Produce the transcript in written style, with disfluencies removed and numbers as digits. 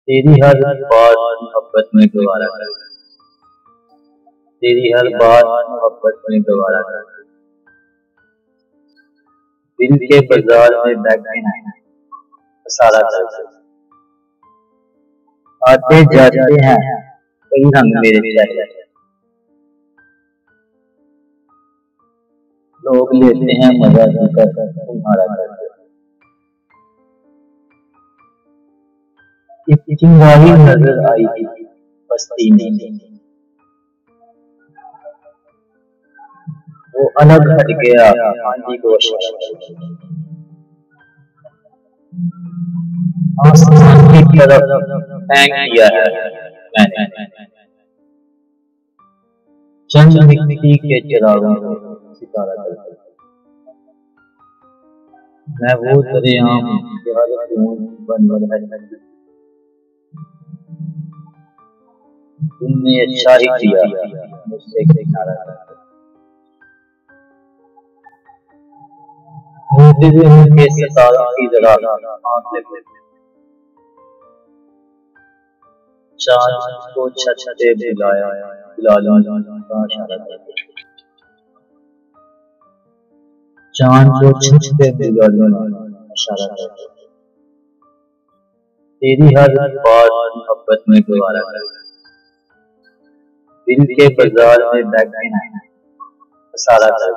तेरी हर बात मोहब्बत में गवारा कर, तेरी हर बात मोहब्बत में गवारा कर। दिल के बाजार में बैठे हैं सारा कर, आते जाते हैं कई रंग मेरे चेहरे, लोग लेते हैं मजा कर तुम्हारा कर। एक चिंगारी नजर आई बस्ती में, वो अलग हट गया आंधी को आसमान की तरफ फेंक दिया है मैंने, चंद मिट्टी के चिरागों को सितारा कर। मैं वो दरिया हूँ जो हर बन बन है, तुमने अच्छा ही किया मुझसे किनारा कर। होते हुए उनके सितारों की जरा आंखें में, चांद को छत पे बुलाया का इशारा कर। चांद को छत पे बुलाया इशारा कर। तेरी हर बात मोहब्बत में गवारा कर, दिल के बाजार में बैठे हैं सारा कर।